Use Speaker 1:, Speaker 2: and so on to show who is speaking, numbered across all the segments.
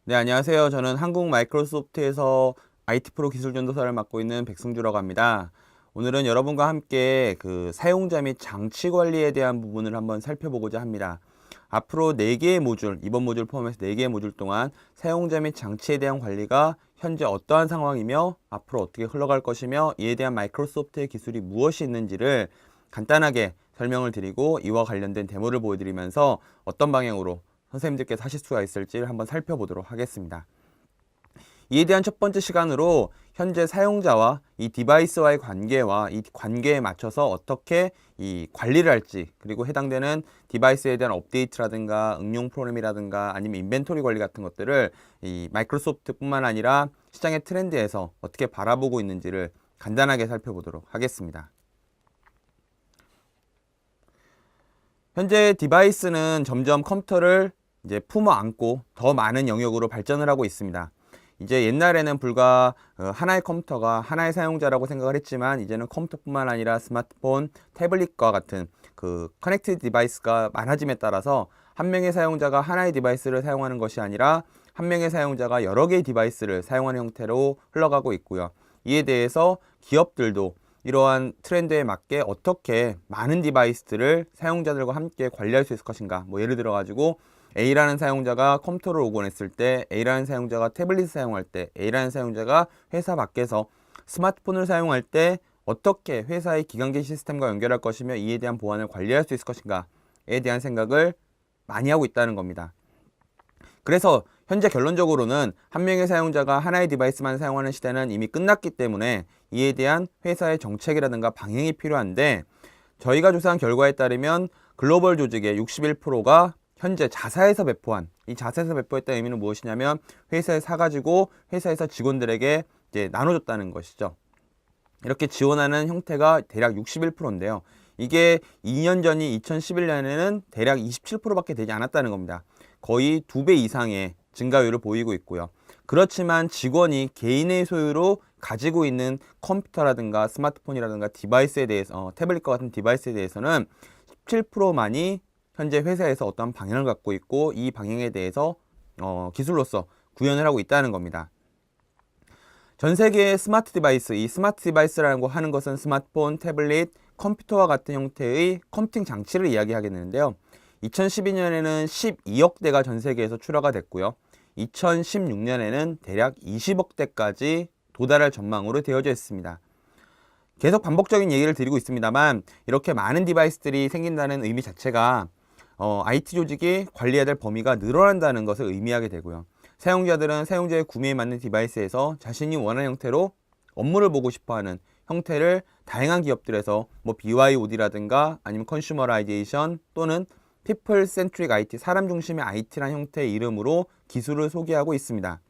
Speaker 1: 네, 안녕하세요. 저는 한국 마이크로소프트에서 IT 프로 기술 전도사를 맡고 있는 백승주라고 합니다. 오늘은 여러분과 함께 그 사용자 및 장치 관리에 대한 부분을 한번 살펴보고자 합니다. 앞으로 4개의 모듈, 이번 모듈 포함해서 4개의 모듈 동안 사용자 및 장치에 대한 관리가 현재 어떠한 상황이며 앞으로 어떻게 흘러갈 것이며 이에 대한 마이크로소프트의 기술이 무엇이 있는지를 간단하게 설명을 드리고 이와 관련된 데모를 보여드리면서 어떤 방향으로 선생님들께서 하실 수가 있을지를 한번 살펴보도록 하겠습니다. 이에 대한 첫 번째 시간으로 현재 사용자와 이 디바이스와의 관계와 이 관계에 맞춰서 어떻게 이 관리를 할지, 그리고 해당되는 디바이스에 대한 업데이트라든가 응용 프로그램이라든가 아니면 인벤토리 관리 같은 것들을 이 마이크로소프트뿐만 아니라 시장의 트렌드에서 어떻게 바라보고 있는지를 간단하게 살펴보도록 하겠습니다. 현재 디바이스는 점점 컴퓨터를 이제 품어 안고 더 많은 영역으로 발전을 하고 있습니다. 이제 옛날에는 불과 하나의 컴퓨터가 하나의 사용자라고 생각을 했지만 이제는 컴퓨터뿐만 아니라 스마트폰, 태블릿과 같은 그 커넥티드 디바이스가 많아짐에 따라서 한 명의 사용자가 하나의 디바이스를 사용하는 것이 아니라 한 명의 사용자가 여러 개의 디바이스를 사용하는 형태로 흘러가고 있고요. 이에 대해서 기업들도 이러한 트렌드에 맞게 어떻게 많은 디바이스들을 사용자들과 함께 관리할 수 있을 것인가, 뭐 예를 들어 가지고 A라는 사용자가 컴퓨터를 오곤했을 때, A라는 사용자가 태블릿을 사용할 때, A라는 사용자가 회사 밖에서 스마트폰을 사용할 때 어떻게 회사의 기관계 시스템과 연결할 것이며 이에 대한 보안을 관리할 수 있을 것인가에 대한 생각을 많이 하고 있다는 겁니다. 그래서 현재 결론적으로는 한 명의 사용자가 하나의 디바이스만 사용하는 시대는 이미 끝났기 때문에 이에 대한 회사의 정책이라든가 방향이 필요한데, 저희가 조사한 결과에 따르면 글로벌 조직의 61%가 현재 자사에서 배포한, 이 자사에서 배포했다는 의미는 무엇이냐면 회사에 사가지고 회사에서 직원들에게 이제 나눠줬다는 것이죠. 이렇게 지원하는 형태가 대략 61%인데요. 이게 2년 전이 2011년에는 대략 27%밖에 되지 않았다는 겁니다. 거의 2배 이상의 증가율을 보이고 있고요. 그렇지만 직원이 개인의 소유로 가지고 있는 컴퓨터라든가 스마트폰이라든가 디바이스에 대해서, 태블릿과 같은 디바이스에 대해서는 17%만이 현재 회사에서 어떤 방향을 갖고 있고 이 방향에 대해서 기술로서 구현을 하고 있다는 겁니다. 전 세계의 스마트 디바이스, 이 스마트 디바이스라고 하는 것은 스마트폰, 태블릿, 컴퓨터와 같은 형태의 컴퓨팅 장치를 이야기하게 되는데요. 2012년에는 12억 대가 전 세계에서 출하가 됐고요. 2016년에는 대략 20억 대까지 도달할 전망으로 되어져 있습니다. 계속 반복적인 얘기를 드리고 있습니다만 이렇게 많은 디바이스들이 생긴다는 의미 자체가 IT 조직이 관리해야 될 범위가 늘어난다는 것을 의미하게 되고요. 사용자들은 사용자의 구매에 맞는 디바이스에서 자신이 원하는 형태로 업무를 보고 싶어하는 형태를 다양한 기업들에서 뭐 BYOD라든가 아니면 컨슈머라이제이션 또는 People Centric IT, 사람 중심의 IT라는 형태의 이름으로 기술을 소개하고 있습니다.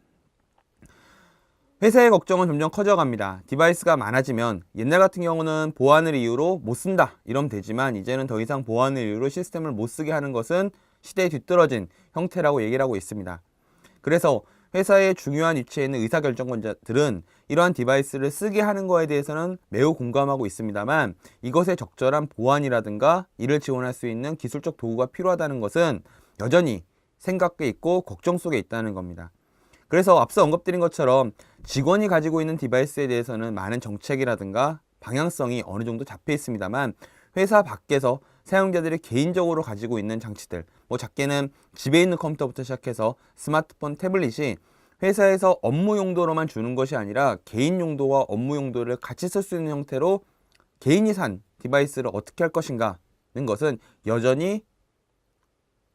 Speaker 1: 회사의 걱정은 점점 커져갑니다. 디바이스가 많아지면 옛날 같은 경우는 보안을 이유로 못 쓴다 이러면 되지만 이제는 더 이상 보안을 이유로 시스템을 못 쓰게 하는 것은 시대에 뒤떨어진 형태라고 얘기를 하고 있습니다. 그래서 회사의 중요한 위치에 있는 의사결정권자들은 이러한 디바이스를 쓰게 하는 것에 대해서는 매우 공감하고 있습니다만 이것에 적절한 보안이라든가 이를 지원할 수 있는 기술적 도구가 필요하다는 것은 여전히 생각에 있고 걱정 속에 있다는 겁니다. 그래서 앞서 언급드린 것처럼 직원이 가지고 있는 디바이스에 대해서는 많은 정책이라든가 방향성이 어느 정도 잡혀 있습니다만 회사 밖에서 사용자들이 개인적으로 가지고 있는 장치들, 뭐 작게는 집에 있는 컴퓨터부터 시작해서 스마트폰, 태블릿이 회사에서 업무 용도로만 주는 것이 아니라 개인 용도와 업무 용도를 같이 쓸 수 있는 형태로 개인이 산 디바이스를 어떻게 할 것인가는 것은 여전히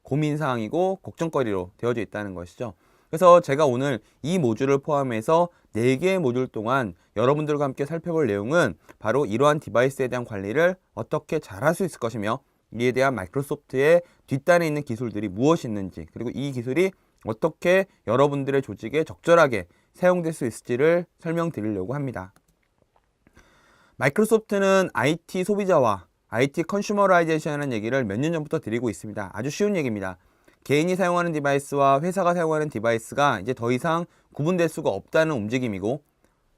Speaker 1: 고민사항이고 걱정거리로 되어져 있다는 것이죠. 그래서 제가 오늘 이 모듈을 포함해서 4개의 모듈 동안 여러분들과 함께 살펴볼 내용은 바로 이러한 디바이스에 대한 관리를 어떻게 잘 할 수 있을 것이며 이에 대한 마이크로소프트의 뒷단에 있는 기술들이 무엇이 있는지, 그리고 이 기술이 어떻게 여러분들의 조직에 적절하게 사용될 수 있을지를 설명드리려고 합니다. 마이크로소프트는 IT 소비자와 IT 컨슈머라이제이션이라는 얘기를 몇 년 전부터 드리고 있습니다. 아주 쉬운 얘기입니다. 개인이 사용하는 디바이스와 회사가 사용하는 디바이스가 이제 더 이상 구분될 수가 없다는 움직임이고,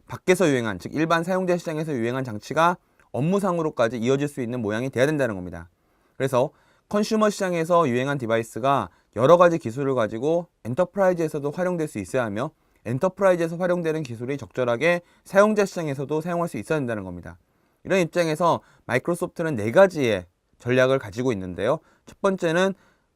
Speaker 1: 밖에서 유행한, 즉 일반 사용자 시장에서 유행한 장치가 업무상으로까지 이어질 수 있는 모양이 돼야 된다는 겁니다. 그래서 컨슈머 시장에서 유행한 디바이스가 여러 가지 기술을 가지고 엔터프라이즈에서도 활용될 수 있어야 하며 엔터프라이즈에서 활용되는 기술이 적절하게 사용자 시장에서도 사용할 수 있어야 된다는 겁니다. 이런 입장에서 마이크로소프트는 4가지의 전략을 가지고 있는데요. 첫 번째는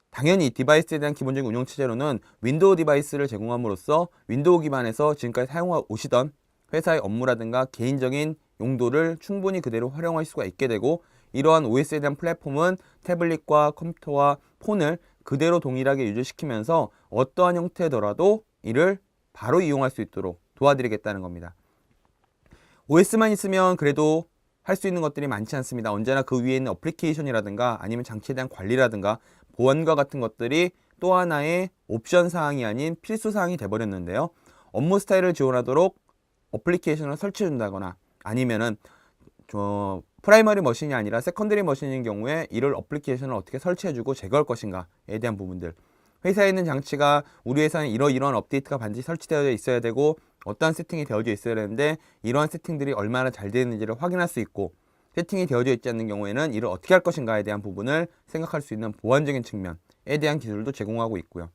Speaker 1: 당연히 디바이스에 대한 기본적인 운영 체제로는 윈도우 디바이스를 제공함으로써 윈도우 기반에서 지금까지 사용하고 오시던 회사의 업무라든가 개인적인 용도를 충분히 그대로 활용할 수가 있게 되고, 이러한 OS에 대한 플랫폼은 태블릿과 컴퓨터와 폰을 그대로 동일하게 유지시키면서 어떠한 형태더라도 이를 바로 이용할 수 있도록 도와드리겠다는 겁니다. OS만 있으면 그래도 할 수 있는 것들이 많지 않습니다. 언제나 그 위에 있는 어플리케이션이라든가 아니면 장치에 대한 관리라든가 보안과 같은 것들이 또 하나의 옵션 사항이 아닌 필수 사항이 돼버렸는데요. 업무 스타일을 지원하도록 어플리케이션을 설치해 준다거나 아니면은 프라이머리 머신이 아니라 세컨더리 머신인 경우에 이를 어플리케이션을 어떻게 설치해주고 제거할 것인가에 대한 부분들, 회사에 있는 장치가 우리 회사는 이러이러한 업데이트가 반드시 설치되어 있어야 되고 어떠한 세팅이 되어져 있어야 되는데 이러한 세팅들이 얼마나 잘 되어 있는지를 확인할 수 있고, 세팅이 되어져 있지 않는 경우에는 이를 어떻게 할 것인가에 대한 부분을 생각할 수 있는 보안적인 측면에 대한 기술도 제공하고 있고요.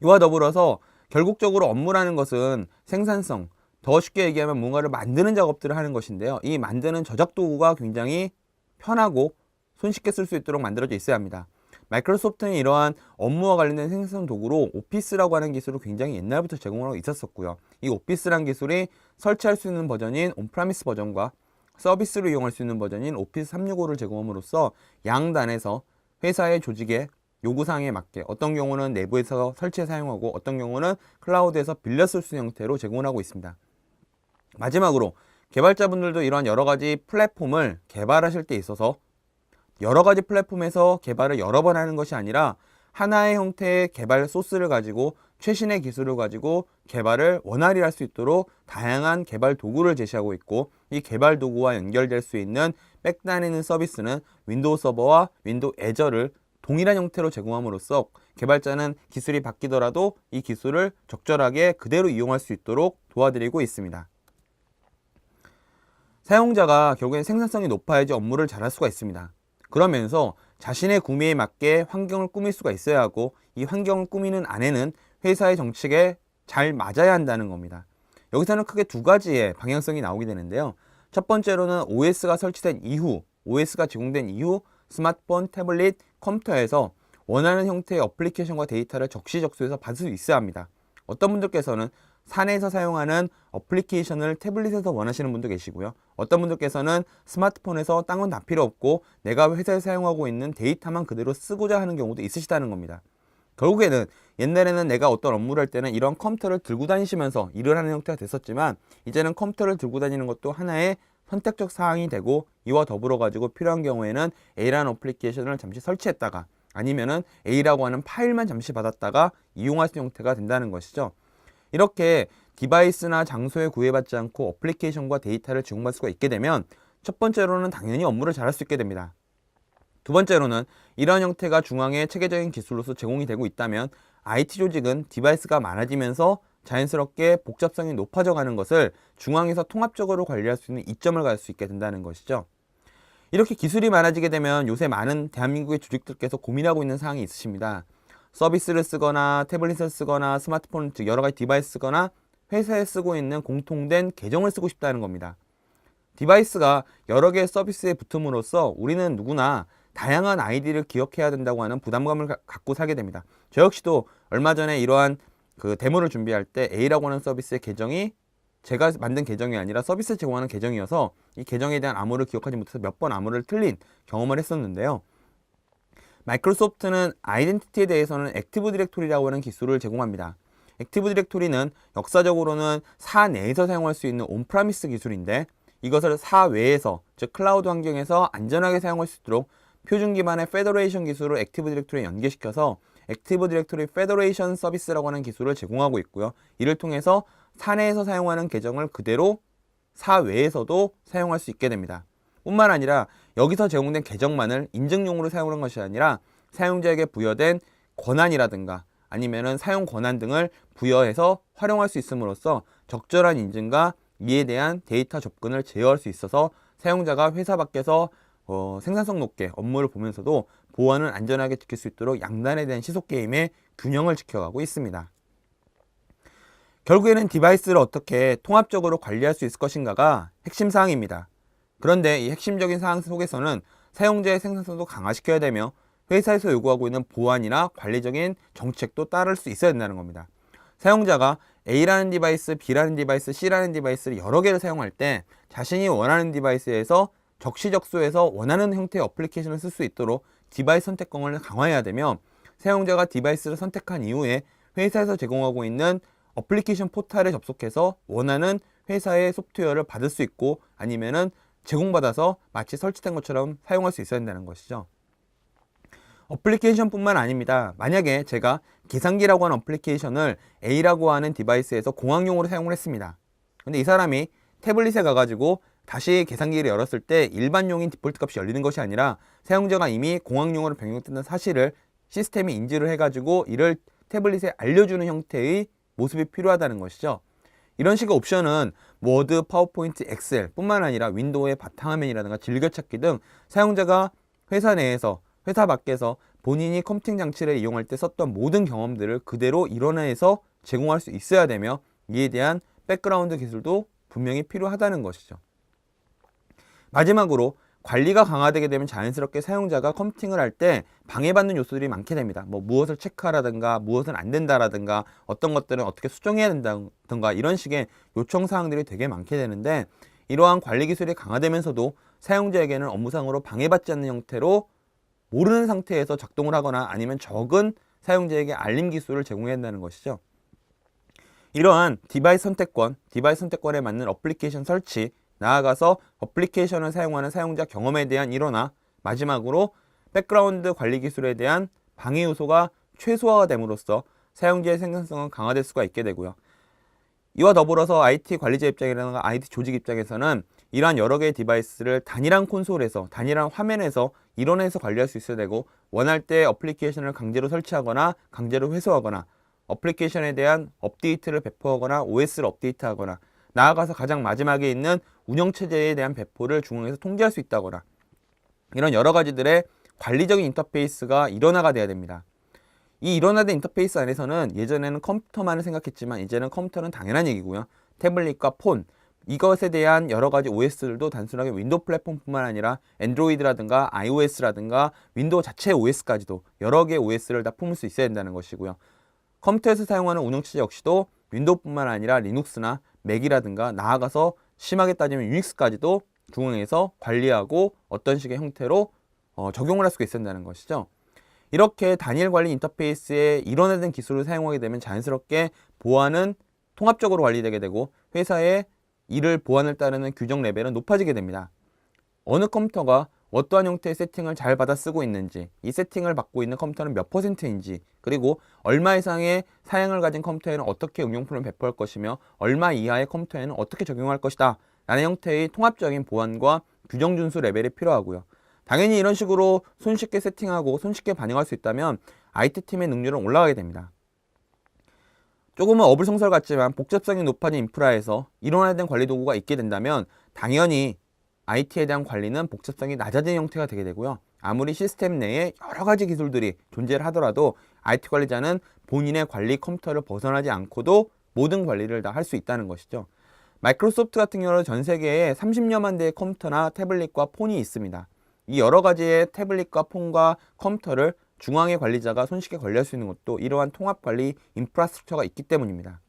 Speaker 1: 이와 더불어서 결국적으로 업무라는 것은 생산성, 더 쉽게 얘기하면 뭔가를 만드는 작업들을 하는 것인데요. 이 만드는 저작 도구가 굉장히 편하고 손쉽게 쓸 수 있도록 만들어져 있어야 합니다. 마이크로소프트는 이러한 업무와 관련된 생산 도구로 오피스라고 하는 기술을 굉장히 옛날부터 제공하고 있었었고요. 이 오피스란 기술이 설치할 수 있는 버전인 온프라미스 버전과 서비스로 이용할 수 있는 버전인 오피스 365를 제공함으로써 양단에서 회사의 조직의 요구사항에 맞게 어떤 경우는 내부에서 설치해 사용하고 어떤 경우는 클라우드에서 빌려 쓸 수 있는 형태로 제공을 하고 있습니다. 마지막으로 개발자분들도 이러한 여러 가지 플랫폼을 개발하실 때 있어서 여러 가지 플랫폼에서 개발을 여러 번 하는 것이 아니라 하나의 형태의 개발 소스를 가지고 최신의 기술을 가지고 개발을 원활히 할 수 있도록 다양한 개발 도구를 제시하고 있고, 이 개발 도구와 연결될 수 있는 백단에 있는 서비스는 윈도우 서버와 윈도우 애저를 동일한 형태로 제공함으로써 개발자는 기술이 바뀌더라도 이 기술을 적절하게 그대로 이용할 수 있도록 도와드리고 있습니다. 사용자가 결국엔 생산성이 높아야지 업무를 잘할 수가 있습니다. 그러면서 자신의 구매에 맞게 환경을 꾸밀 수가 있어야 하고, 이 환경을 꾸미는 안에는 회사의 정책에 잘 맞아야 한다는 겁니다. 여기서는 크게 2가지의 방향성이 나오게 되는데요. 첫 번째로는 OS가 설치된 이후, OS가 제공된 이후 스마트폰, 태블릿, 컴퓨터에서 원하는 형태의 어플리케이션과 데이터를 적시적소해서 받을 수 있어야 합니다. 어떤 분들께서는 사내에서 사용하는 어플리케이션을 태블릿에서 원하시는 분도 계시고요. 어떤 분들께서는 스마트폰에서 딴 건 다 필요 없고 내가 회사에 사용하고 있는 데이터만 그대로 쓰고자 하는 경우도 있으시다는 겁니다. 결국에는 옛날에는 내가 어떤 업무를 할 때는 이런 컴퓨터를 들고 다니시면서 일을 하는 형태가 됐었지만, 이제는 컴퓨터를 들고 다니는 것도 하나의 선택적 사항이 되고, 이와 더불어 가지고 필요한 경우에는 A라는 어플리케이션을 잠시 설치했다가 아니면은 A라고 하는 파일만 잠시 받았다가 이용할 수 있는 형태가 된다는 것이죠. 이렇게 디바이스나 장소에 구애받지 않고 어플리케이션과 데이터를 제공받을 수가 있게 되면 첫 번째로는 당연히 업무를 잘할 수 있게 됩니다. 두 번째로는 이러한 형태가 중앙의 체계적인 기술로서 제공이 되고 있다면 IT 조직은 디바이스가 많아지면서 자연스럽게 복잡성이 높아져 가는 것을 중앙에서 통합적으로 관리할 수 있는 이점을 갈 수 있게 된다는 것이죠. 이렇게 기술이 많아지게 되면 요새 많은 대한민국의 조직들께서 고민하고 있는 사항이 있으십니다. 서비스를 쓰거나 태블릿을 쓰거나 스마트폰, 즉 여러 가지 디바이스 쓰거나 회사에 쓰고 있는 공통된 계정을 쓰고 싶다는 겁니다. 디바이스가 여러 개의 서비스에 붙음으로써 우리는 누구나 다양한 아이디를 기억해야 된다고 하는 부담감을 갖고 살게 됩니다. 저 역시도 얼마 전에 이러한 데모를 준비할 때 A라고 하는 서비스의 계정이 제가 만든 계정이 아니라 서비스 제공하는 계정이어서 이 계정에 대한 암호를 기억하지 못해서 몇 번 암호를 틀린 경험을 했었는데요. 마이크로소프트는 아이덴티티에 대해서는 액티브 디렉토리라고 하는 기술을 제공합니다. 액티브 디렉토리는 역사적으로는 사내에서 사용할 수 있는 온프라미스 기술인데, 이것을 사외에서, 즉 클라우드 환경에서 안전하게 사용할 수 있도록 표준 기반의 페더레이션 기술을 액티브 디렉토리에 연계시켜서 액티브 디렉토리 페더레이션 서비스라고 하는 기술을 제공하고 있고요. 이를 통해서 사내에서 사용하는 계정을 그대로 사외에서도 사용할 수 있게 됩니다. 뿐만 아니라 여기서 제공된 계정만을 인증용으로 사용하는 것이 아니라 사용자에게 부여된 권한이라든가 아니면은 사용 권한 등을 부여해서 활용할 수 있음으로써 적절한 인증과 이에 대한 데이터 접근을 제어할 수 있어서 사용자가 회사 밖에서 생산성 높게 업무를 보면서도 보안을 안전하게 지킬 수 있도록 양단에 대한 시속 게임의 균형을 지켜가고 있습니다. 결국에는 디바이스를 어떻게 통합적으로 관리할 수 있을 것인가가 핵심 사항입니다. 그런데 이 핵심적인 사항 속에서는 사용자의 생산성도 강화시켜야 되며 회사에서 요구하고 있는 보안이나 관리적인 정책도 따를 수 있어야 된다는 겁니다. 사용자가 A라는 디바이스, B라는 디바이스, C라는 디바이스를 여러 개를 사용할 때 자신이 원하는 디바이스에서 적시적소에서 원하는 형태의 어플리케이션을 쓸 수 있도록 디바이스 선택권을 강화해야 되며, 사용자가 디바이스를 선택한 이후에 회사에서 제공하고 있는 어플리케이션 포탈에 접속해서 원하는 회사의 소프트웨어를 받을 수 있고 아니면은 제공받아서 마치 설치된 것처럼 사용할 수 있어야 된다는 것이죠. 어플리케이션 뿐만 아닙니다. 만약에 제가 계산기라고 하는 어플리케이션을 A라고 하는 디바이스에서 공학용으로 사용을 했습니다. 근데 이 사람이 태블릿에 가가지고 다시 계산기를 열었을 때 일반용인 디폴트 값이 열리는 것이 아니라 사용자가 이미 공학용으로 변경됐다는 사실을 시스템이 인지를 해가지고 이를 태블릿에 알려주는 형태의 모습이 필요하다는 것이죠. 이런 식의 옵션은 워드, 파워포인트, 엑셀 뿐만 아니라 윈도우의 바탕화면이라든가 즐겨찾기 등 사용자가 회사 내에서, 회사 밖에서 본인이 컴퓨팅 장치를 이용할 때 썼던 모든 경험들을 그대로 일원화해서 제공할 수 있어야 되며, 이에 대한 백그라운드 기술도 분명히 필요하다는 것이죠. 마지막으로 관리가 강화되게 되면 자연스럽게 사용자가 컴퓨팅을 할 때 방해받는 요소들이 많게 됩니다. 무엇을 체크하라든가 무엇은 안 된다라든가 어떤 것들은 어떻게 수정해야 된다든가 이런 식의 요청 사항들이 되게 많게 되는데, 이러한 관리 기술이 강화되면서도 사용자에게는 업무상으로 방해받지 않는 형태로 모르는 상태에서 작동을 하거나 아니면 적은 사용자에게 알림 기술을 제공해야 한다는 것이죠. 이러한 디바이스 선택권에 맞는 어플리케이션 설치, 나아가서 어플리케이션을 사용하는 사용자 경험에 대한 일원화, 마지막으로 백그라운드 관리 기술에 대한 방해 요소가 최소화가 됨으로써 사용자의 생산성은 강화될 수가 있게 되고요. 이와 더불어서 IT 관리자 입장이라든가 IT 조직 입장에서는 이러한 여러 개의 디바이스를 단일한 콘솔에서, 단일한 화면에서 일원해서 관리할 수 있어야 되고, 원할 때 어플리케이션을 강제로 설치하거나 강제로 회수하거나 어플리케이션에 대한 업데이트를 배포하거나 OS를 업데이트하거나, 나아가서 가장 마지막에 있는 운영체제에 대한 배포를 중앙에서 통제할 수 있다거나, 이런 여러 가지들의 관리적인 인터페이스가 일원화가 돼야 됩니다. 이 일원화된 인터페이스 안에서는 예전에는 컴퓨터만을 생각했지만 이제는 컴퓨터는 당연한 얘기고요. 태블릿과 폰, 이것에 대한 여러 가지 OS들도 단순하게 윈도우 플랫폼뿐만 아니라 안드로이드라든가 iOS라든가 윈도우 자체 OS까지도 여러 개의 OS를 다 품을 수 있어야 된다는 것이고요. 컴퓨터에서 사용하는 운영체제 역시도 윈도우뿐만 아니라 리눅스나 맥이라든가, 나아가서 심하게 따지면 유닉스까지도 중앙에서 관리하고 어떤 식의 형태로 적용을 할 수가 있어야 된다는 것이죠. 이렇게 단일 관리 인터페이스에 일원화된 기술을 사용하게 되면 자연스럽게 보안은 통합적으로 관리되게 되고 회사의 이를 보안을 따르는 규정 레벨은 높아지게 됩니다. 어느 컴퓨터가 어떠한 형태의 세팅을 잘 받아 쓰고 있는지, 이 세팅을 받고 있는 컴퓨터는 몇 %인지, 그리고 얼마 이상의 사양을 가진 컴퓨터에는 어떻게 응용품을 배포할 것이며 얼마 이하의 컴퓨터에는 어떻게 적용할 것이다 라는 형태의 통합적인 보안과 규정 준수 레벨이 필요하고요. 당연히 이런 식으로 손쉽게 세팅하고 손쉽게 반영할 수 있다면 IT팀의 능률은 올라가게 됩니다. 조금은 어불성설 같지만 복잡성이 높아진 인프라에서 일원화된 관리 도구가 있게 된다면 당연히 IT에 대한 관리는 복잡성이 낮아진 형태가 되게 되고요. 아무리 시스템 내에 여러 가지 기술들이 존재를 하더라도 IT 관리자는 본인의 관리 컴퓨터를 벗어나지 않고도 모든 관리를 다 할 수 있다는 것이죠. 마이크로소프트 같은 경우는 전 세계에 30여만 대의 컴퓨터나 태블릿과 폰이 있습니다. 이 여러 가지의 태블릿과 폰과 컴퓨터를 중앙의 관리자가 손쉽게 관리할 수 있는 것도 이러한 통합 관리 인프라스트럭처가 있기 때문입니다.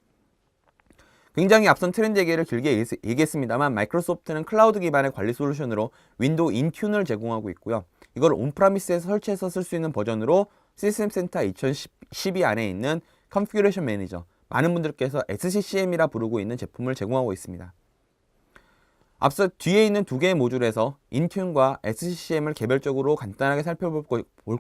Speaker 1: 굉장히 앞선 트렌드 얘기를 길게 얘기했습니다만 마이크로소프트는 클라우드 기반의 관리 솔루션으로 윈도우 인튠을 제공하고 있고요. 이걸 온프라미스에서 설치해서 쓸 수 있는 버전으로 시스템 센터 2012 안에 있는 컨피규레이션 매니저, 많은 분들께서 SCCM이라 부르고 있는 제품을 제공하고 있습니다. 앞서 뒤에 있는 두 개의 모듈에서 인튠과 SCCM을 개별적으로 간단하게 살펴볼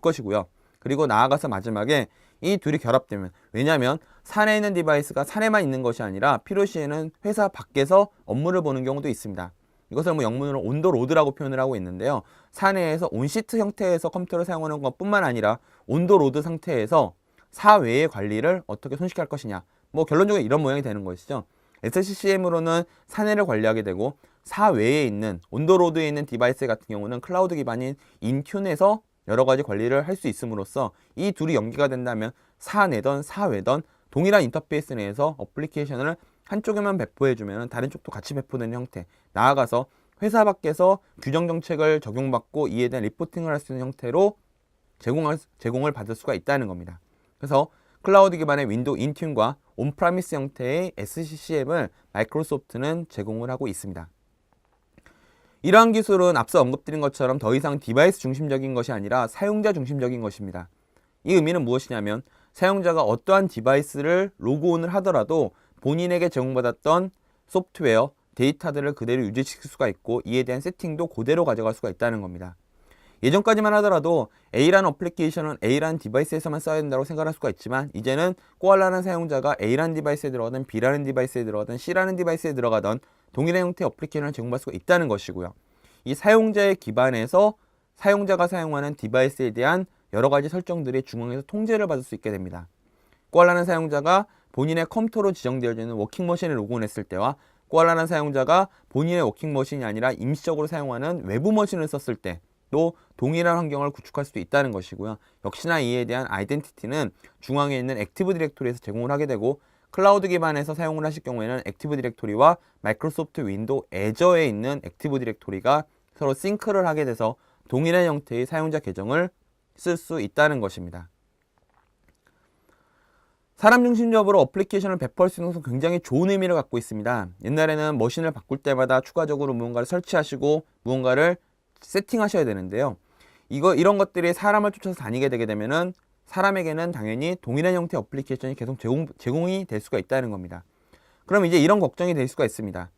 Speaker 1: 것이고요. 그리고 나아가서 마지막에 이 둘이 결합되면, 왜냐하면 산에 있는 디바이스가 산에만 있는 것이 아니라 필요시에는 회사 밖에서 업무를 보는 경우도 있습니다. 이것을 영문으로 온더로드라고 표현을 하고 있는데요. 사내에서 온시트 형태에서 컴퓨터를 사용하는 것뿐만 아니라 온더로드 상태에서 사외의 관리를 어떻게 손쉽게 할 것이냐, 결론적으로 이런 모양이 되는 것이죠. SCCM으로는 사내를 관리하게 되고 사외에 있는 온더로드에 있는 디바이스 같은 경우는 클라우드 기반인 인튠에서 여러 가지 관리를 할 수 있음으로써 이 둘이 연계가 된다면 사내던 사외던 동일한 인터페이스 내에서 어플리케이션을 한쪽에만 배포해주면 다른 쪽도 같이 배포되는 형태, 나아가서 회사 밖에서 규정 정책을 적용받고 이에 대한 리포팅을 할 수 있는 형태로 제공을 받을 수가 있다는 겁니다. 그래서 클라우드 기반의 윈도우 인튠과 온프라미스 형태의 SCCM을 마이크로소프트는 제공을 하고 있습니다. 이러한 기술은 앞서 언급드린 것처럼 더 이상 디바이스 중심적인 것이 아니라 사용자 중심적인 것입니다. 이 의미는 무엇이냐면 사용자가 어떠한 디바이스를 로그온을 하더라도 본인에게 제공받았던 소프트웨어, 데이터들을 그대로 유지시킬 수가 있고 이에 대한 세팅도 그대로 가져갈 수가 있다는 겁니다. 예전까지만 하더라도 A라는 어플리케이션은 A라는 디바이스에서만 써야 된다고 생각할 수가 있지만 이제는 코알라라는 사용자가 A라는 디바이스에 들어가든 B라는 디바이스에 들어가든 C라는 디바이스에 들어가던 동일한 형태의 어플리케이션을 제공받을 수가 있다는 것이고요. 이 사용자의 기반에서 사용자가 사용하는 디바이스에 대한 여러 가지 설정들이 중앙에서 통제를 받을 수 있게 됩니다. 코알라는 사용자가 본인의 컴퓨터로 지정되어지는 워킹머신에 로그인했을 때와 코알라는 사용자가 본인의 워킹머신이 아니라 임시적으로 사용하는 외부 머신을 썼을 때 또 동일한 환경을 구축할 수도 있다는 것이고요. 역시나 이에 대한 아이덴티티는 중앙에 있는 액티브 디렉토리에서 제공을 하게 되고 클라우드 기반에서 사용을 하실 경우에는 액티브 디렉토리와 마이크로소프트 윈도우 애저에 있는 액티브 디렉토리가 서로 싱크를 하게 돼서 동일한 형태의 사용자 계정을 쓸 수 있다는 것입니다. 사람 중심적으로 어플리케이션을 배포할 수 있는 것은 굉장히 좋은 의미를 갖고 있습니다. 옛날에는 머신을 바꿀 때마다 추가적으로 무언가를 설치하시고 무언가를 세팅하셔야 되는데요. 이런 것들이 사람을 쫓아서 다니게 되게 되면은 사람에게는 당연히 동일한 형태의 어플리케이션이 계속 제공이 될 수가 있다는 겁니다. 그럼 이제 이런 걱정이 될 수가 있습니다.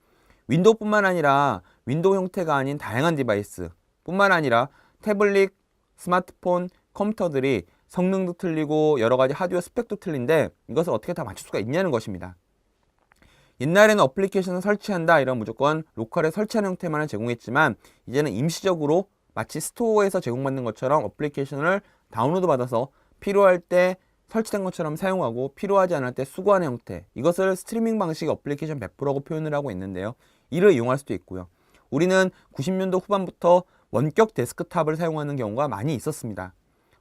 Speaker 1: 윈도우뿐만 아니라 윈도우 형태가 아닌 다양한 디바이스 뿐만 아니라 태블릿, 스마트폰, 컴퓨터들이 성능도 틀리고 여러 가지 하드웨어 스펙도 틀린데 이것을 어떻게 다 맞출 수가 있냐는 것입니다. 옛날에는 어플리케이션을 설치한다 이런 무조건 로컬에 설치하는 형태만을 제공했지만 이제는 임시적으로 마치 스토어에서 제공받는 것처럼 어플리케이션을 다운로드 받아서 필요할 때 설치된 것처럼 사용하고 필요하지 않을 때 수거하는 형태, 이것을 스트리밍 방식의 어플리케이션 배포라고 표현을 하고 있는데요. 이를 이용할 수도 있고요. 우리는 90년도 후반부터 원격 데스크탑을 사용하는 경우가 많이 있었습니다.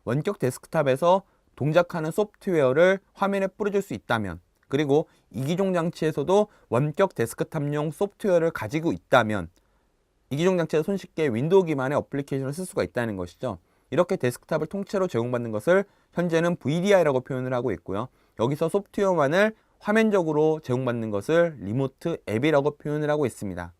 Speaker 1: 원격 데스크탑에서 동작하는 소프트웨어를 화면에 뿌려줄 수 있다면, 그리고 이기종 장치에서도 원격 데스크탑용 소프트웨어를 가지고 있다면 이기종 장치에서 손쉽게 윈도우 기반의 어플리케이션을 쓸 수가 있다는 것이죠. 이렇게 데스크탑을 통째로 제공받는 것을 현재는 VDI라고 표현을 하고 있고요. 여기서 소프트웨어만을 화면적으로 제공받는 것을 리모트 앱이라고 표현을 하고 있습니다.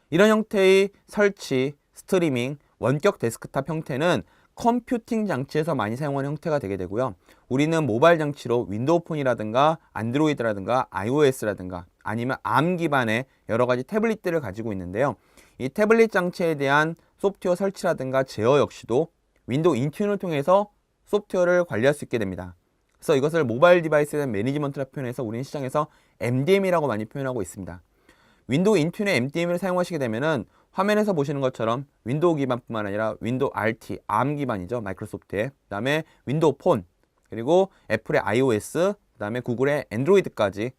Speaker 1: 이런 형태의 설치, 스트리밍, 원격 데스크탑 형태는 컴퓨팅 장치에서 많이 사용하는 형태가 되게 되고요. 우리는 모바일 장치로 윈도우 폰이라든가 안드로이드라든가 iOS라든가 아니면 ARM 기반의 여러 가지 태블릿들을 가지고 있는데요. 이 태블릿 장치에 대한 소프트웨어 설치라든가 제어 역시도 윈도우 인튠을 통해서 소프트웨어를 관리할 수 있게 됩니다. 그래서 이것을 모바일 디바이스에 대한 매니지먼트라 표현해서 우리는 시장에서 MDM이라고 많이 표현하고 있습니다. 윈도우 인튠의 MDM을 사용하시게 되면은 화면에서 보시는 것처럼 윈도우 기반뿐만 아니라 윈도우 RT, ARM 기반이죠. 마이크로소프트의. 그 다음에 윈도우 폰, 그리고 애플의 iOS, 그 다음에 구글의 안드로이드까지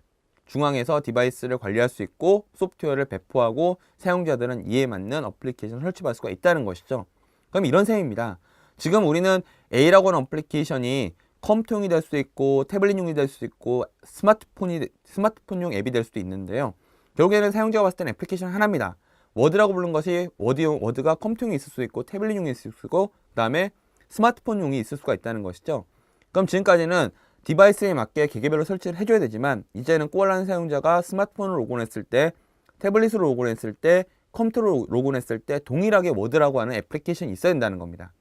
Speaker 1: 중앙에서 디바이스를 관리할 수 있고 소프트웨어를 배포하고 사용자들은 이에 맞는 어플리케이션을 설치할 수가 있다는 것이죠. 그럼 이런 셈입니다. 지금 우리는 A라고 하는 어플리케이션이 컴퓨터용이 될 수도 있고 태블릿용이 될 수도 있고 스마트폰용 앱이 될 수도 있는데요. 결국에는 사용자가 봤을 때는 애플리케이션 하나입니다. 워드라고 부른 것이 워드가 컴퓨터용이 있을 수 있고 태블릿용이 있을 수 있고 그 다음에 스마트폰용이 있을 수가 있다는 것이죠. 그럼 지금까지는 디바이스에 맞게 계기별로 설치를 해줘야 되지만 이제는 코알라는 사용자가 스마트폰으로 로그인했을 때, 태블릿으로 로그인했을 때, 컴퓨터로 로그인했을 때 동일하게 워드라고 하는 애플리케이션이 있어야 된다는 겁니다.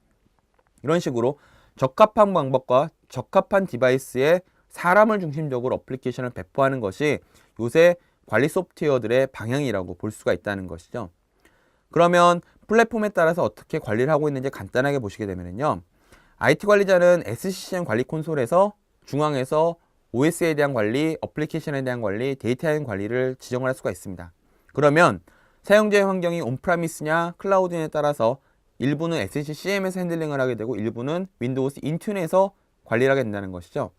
Speaker 1: 이런 식으로 적합한 방법과 적합한 디바이스에 사람을 중심적으로 어플리케이션을 배포하는 것이 요새 관리 소프트웨어들의 방향이라고 볼 수가 있다는 것이죠. 그러면 플랫폼에 따라서 어떻게 관리를 하고 있는지 간단하게 보시게 되면요. IT 관리자는 SCCM 관리 콘솔에서 중앙에서 OS에 대한 관리, 어플리케이션에 대한 관리, 데이터에 대한 관리를 지정을 할 수가 있습니다. 그러면 사용자의 환경이 온프라미스냐 클라우드냐에 따라서 일부는 SCCM에서 핸들링을 하게 되고 일부는 윈도우 인튠에서 관리를 하게 된다는 것이죠.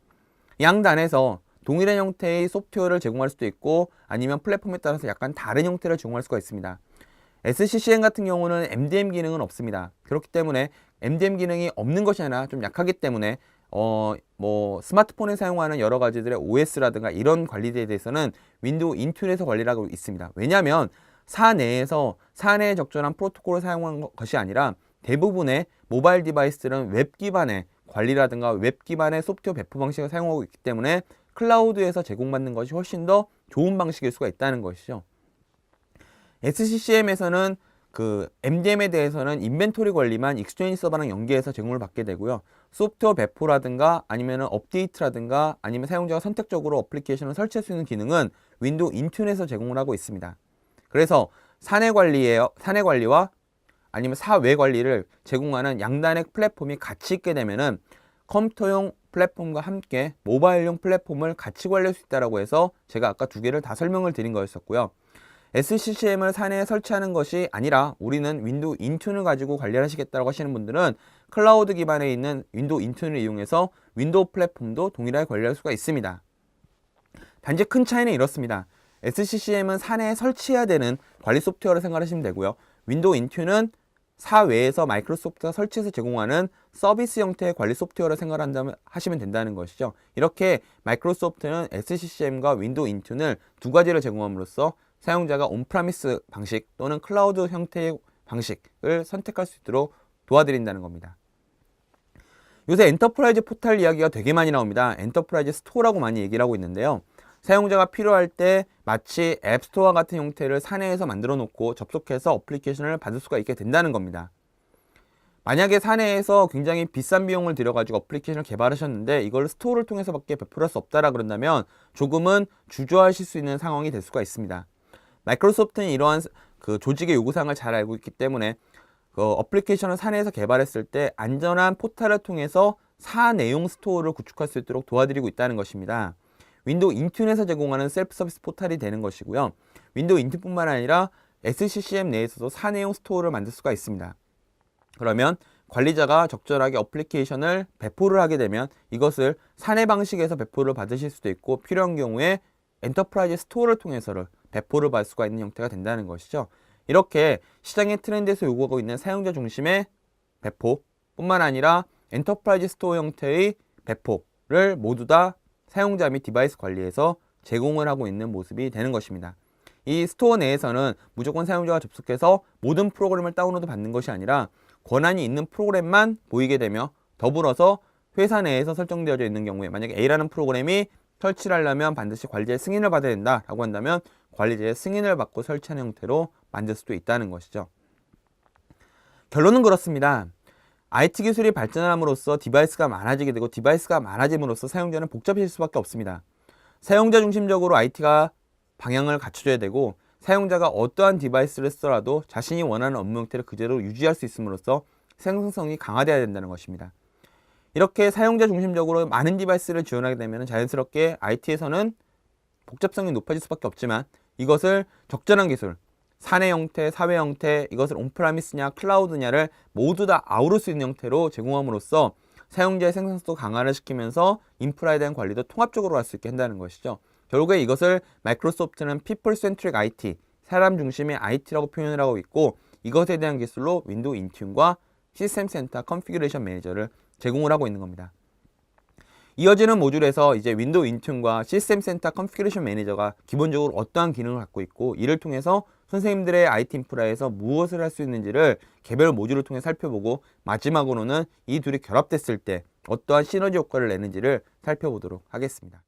Speaker 1: 양단에서 동일한 형태의 소프트웨어를 제공할 수도 있고 아니면 플랫폼에 따라서 약간 다른 형태를 제공할 수가 있습니다. SCCM 같은 경우는 MDM 기능은 없습니다. 그렇기 때문에 MDM 기능이 없는 것이 아니라 좀 약하기 때문에 뭐 스마트폰에 사용하는 여러 가지들의 OS라든가 이런 관리에 대해서는 윈도우 인튠에서 관리를 하고 있습니다. 왜냐하면 사내에 적절한 프로토콜을 사용한 것이 아니라 대부분의 모바일 디바이스들은 웹 기반의 관리라든가 웹 기반의 소프트웨어 배포 방식을 사용하고 있기 때문에 클라우드에서 제공받는 것이 훨씬 더 좋은 방식일 수가 있다는 것이죠. SCCM에서는 그 MDM에 대해서는 인벤토리 관리만 익스체인지 서버랑 연계해서 제공을 받게 되고요. 소프트웨어 배포라든가 아니면 업데이트라든가 아니면 사용자가 선택적으로 어플리케이션을 설치할 수 있는 기능은 윈도우 인튠에서 제공을 하고 있습니다. 그래서 사내 관리와 아니면 사외 관리를 제공하는 양단의 플랫폼이 같이 있게 되면은 컴퓨터용 플랫폼과 함께 모바일용 플랫폼을 같이 관리할 수 있다고 해서 제가 아까 두 개를 다 설명을 드린 거였었고요. SCCM을 사내에 설치하는 것이 아니라 우리는 윈도우 인튠을 가지고 관리를 하시겠다고 하시는 분들은 클라우드 기반에 있는 윈도우 인튠을 이용해서 윈도우 플랫폼도 동일하게 관리할 수가 있습니다. 단지 큰 차이는 이렇습니다. SCCM은 사내에 설치해야 되는 관리 소프트웨어를 생각하시면 되고요. 윈도우 인튠은 사외에서 마이크로소프트가 설치해서 제공하는 서비스 형태의 관리 소프트웨어를 생각한다면 하시면 된다는 것이죠. 이렇게 마이크로소프트는 SCCM과 윈도우 인튠을 두 가지를 제공함으로써 사용자가 온프라미스 방식 또는 클라우드 형태의 방식을 선택할 수 있도록 도와드린다는 겁니다. 요새 엔터프라이즈 포탈 이야기가 되게 많이 나옵니다. 엔터프라이즈 스토어라고 많이 얘기를 하고 있는데요. 사용자가 필요할 때 마치 앱스토어 같은 형태를 사내에서 만들어 놓고 접속해서 어플리케이션을 받을 수가 있게 된다는 겁니다. 만약에 사내에서 굉장히 비싼 비용을 들여가지고 어플리케이션을 개발하셨는데 이걸 스토어를 통해서 밖에 배포할 수 없다라 그런다면 조금은 주저하실 수 있는 상황이 될 수가 있습니다. 마이크로소프트는 이러한 그 조직의 요구사항을 잘 알고 있기 때문에 그 어플리케이션을 사내에서 개발했을 때 안전한 포탈을 통해서 사내용 스토어를 구축할 수 있도록 도와드리고 있다는 것입니다. 윈도우 인튠에서 제공하는 셀프 서비스 포탈이 되는 것이고요. 윈도우 인튠뿐만 아니라 SCCM 내에서도 사내용 스토어를 만들 수가 있습니다. 그러면 관리자가 적절하게 어플리케이션을 배포를 하게 되면 이것을 사내 방식에서 배포를 받으실 수도 있고 필요한 경우에 엔터프라이즈 스토어를 통해서를 배포를 받을 수가 있는 형태가 된다는 것이죠. 이렇게 시장의 트렌드에서 요구하고 있는 사용자 중심의 배포뿐만 아니라 엔터프라이즈 스토어 형태의 배포를 모두 다 사용자 및 디바이스 관리에서 제공을 하고 있는 모습이 되는 것입니다. 이 스토어 내에서는 무조건 사용자가 접속해서 모든 프로그램을 다운로드 받는 것이 아니라 권한이 있는 프로그램만 보이게 되며 더불어서 회사 내에서 설정되어져 있는 경우에 만약에 A라는 프로그램이 설치를 하려면 반드시 관리자의 승인을 받아야 된다라고 한다면 관리자의 승인을 받고 설치하는 형태로 만들 수도 있다는 것이죠. 결론은 그렇습니다. IT 기술이 발전함으로써 디바이스가 많아지게 되고 디바이스가 많아짐으로써 사용자는 복잡해질 수밖에 없습니다. 사용자 중심적으로 IT가 방향을 갖춰줘야 되고 사용자가 어떠한 디바이스를 쓰더라도 자신이 원하는 업무 형태를 그대로 유지할 수 있음으로써 생성성이 강화되어야 된다는 것입니다. 이렇게 사용자 중심적으로 많은 디바이스를 지원하게 되면 자연스럽게 IT에서는 복잡성이 높아질 수밖에 없지만 이것을 적절한 기술, 사내 형태, 사외 형태, 이것을 온프라미스냐 클라우드냐를 모두 다 아우를 수 있는 형태로 제공함으로써 사용자의 생산성도 강화를 시키면서 인프라에 대한 관리도 통합적으로 할 수 있게 한다는 것이죠. 결국에 이것을 마이크로소프트는 People Centric IT, 사람 중심의 IT라고 표현을 하고 있고 이것에 대한 기술로 윈도우 인튠과 시스템 센터 컨피그레이션 매니저를 제공을 하고 있는 겁니다. 이어지는 모듈에서 이제 윈도우 인튠과 시스템 센터 컨피그레이션 매니저가 기본적으로 어떠한 기능을 갖고 있고 이를 통해서 선생님들의 IT 인프라에서 무엇을 할 수 있는지를 개별 모듈을 통해 살펴보고 마지막으로는 이 둘이 결합됐을 때 어떠한 시너지 효과를 내는지를 살펴보도록 하겠습니다.